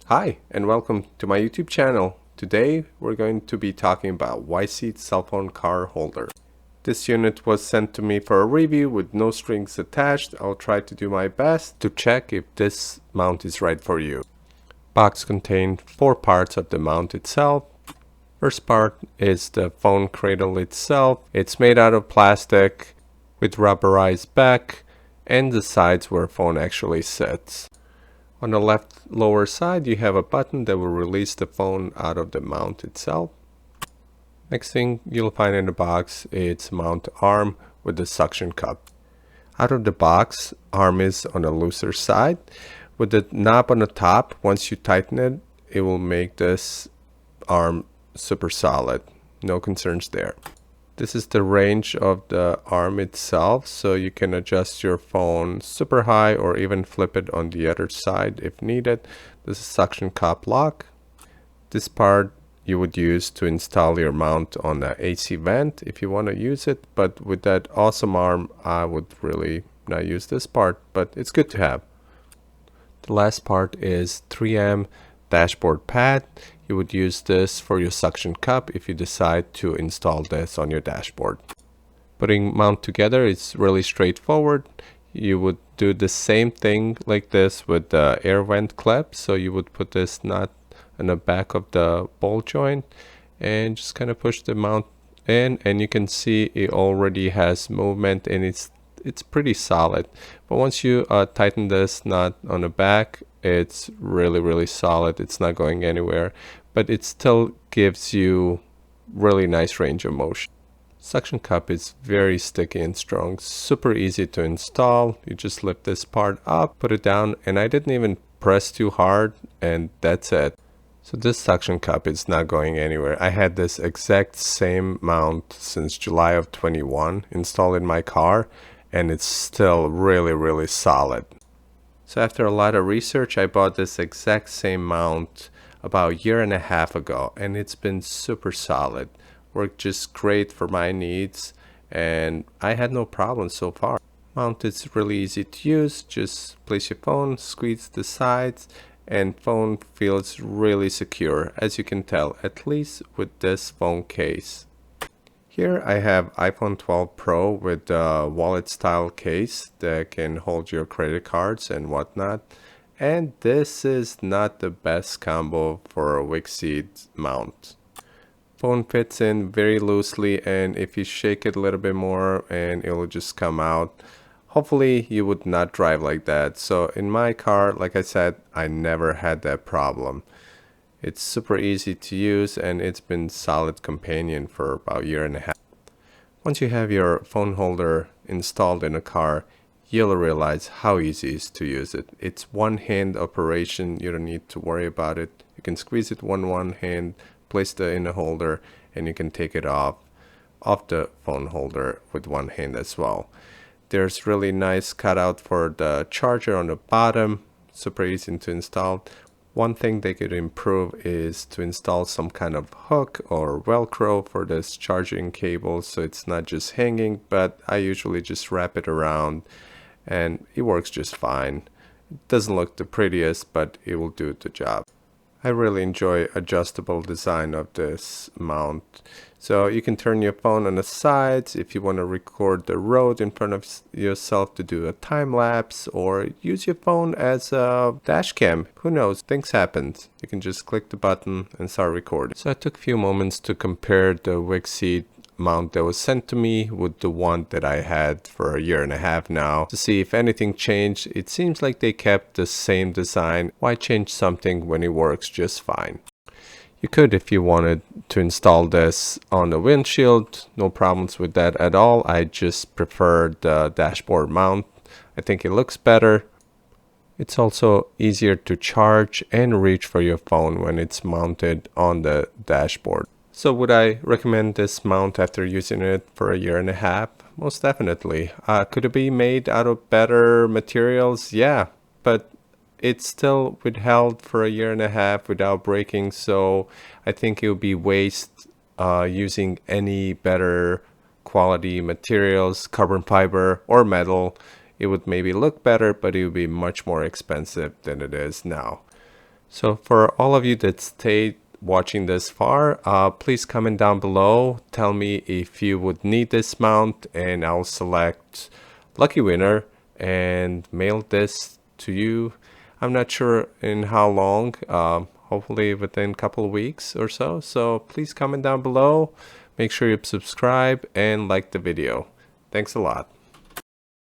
Hi, and welcome to my YouTube channel. Today we're going to be talking about Y-Seat cell phone car holder. This unit was sent to me for a review with no strings attached. I'll try to do my best to check if this mount is right for you. Box contained 4 parts of the mount itself. First part is the phone cradle itself. It's made out of plastic with rubberized back and the sides where phone actually sits. On the left lower side, you have a button that will release the phone out of the mount itself. Next thing you'll find in the box, it's mount arm with the suction cup. Out of the box, arm is on the looser side. With the knob on the top, once you tighten it, it will make this arm super solid. No concerns there. This is the range of the arm itself, so you can adjust your phone super high or even flip it on the other side if needed. This is suction cup lock. This part you would use to install your mount on the AC vent if you want to use it, but with that awesome arm, I would really not use this part, but it's good to have. The last part is 3M dashboard pad. You would use this for your suction cup if you decide to install this on your dashboard. Putting mount together is really straightforward. You would do the same thing like this with the air vent clip. So you would put this nut in the back of the ball joint and just kind of push the mount in, and you can see it already has movement and it's pretty solid. But once you tighten this nut on the back, it's really solid. It's not going anywhere, but it still gives you really nice range of motion. Suction cup is very sticky and strong, super easy to install. You just lift this part up, put it down, and I didn't even press too hard, and that's it. So this suction cup is not going anywhere. I had this exact same mount since July of 21 installed in my car, and it's still really solid. So after a lot of research, I bought this exact same mount about a year and a half ago, and it's been super solid. Worked just great for my needs, and I had no problems so far. Mount is really easy to use. Just place your phone, squeeze the sides, and phone feels really secure, as you can tell, at least with this phone case. Here I have iPhone 12 Pro with a wallet style case that can hold your credit cards and whatnot. And this is not the best combo for a Y-Seat mount. Phone fits in very loosely, and if you shake it a little bit more and it will just come out. Hopefully you would not drive like that. So in my car, like I said, I never had that problem. It's super easy to use, and it's been solid companion for about a year and a half. Once you have your phone holder installed in a car, you'll realize how easy it is to use it. It's one-hand operation. You don't need to worry about it. You can squeeze it one hand, place it in the holder, and you can take it off the phone holder with one hand as well. There's really nice cutout for the charger on the bottom. Super easy to install. One thing they could improve is to install some kind of hook or Velcro for this charging cable so it's not just hanging, but I usually just wrap it around and it works just fine. It doesn't look the prettiest, but it will do the job. I really enjoy adjustable design of this mount. So you can turn your phone on the sides if you want to record the road in front of yourself to do a time lapse, or use your phone as a dash cam. Who knows, things happen. You can just click the button and start recording. So I took a few moments to compare the Y-Seat mount that was sent to me with the one that I had for a year and a half now, to see if anything changed. It seems like they kept the same design. Why change something when it works just fine? You could, if you wanted, to install this on the windshield. No problems with that at all. I just prefer the dashboard mount. I think it looks better. It's also easier to charge and reach for your phone when it's mounted on the dashboard. So would I recommend this mount after using it for a year and a half? Most definitely. Could it be made out of better materials? Yeah, but it's still withheld for a year and a half without breaking, so I think it would be waste using any better quality materials, carbon fiber or metal. It would maybe look better, but it would be much more expensive than it is now. So for all of you that stayed watching this far, please comment down below. Tell me if you would need this mount, and I'll select lucky winner and mail this to you. I'm not sure in how long, hopefully within a couple of weeks or so. So please comment down below. Make sure you subscribe and like the video. Thanks a lot.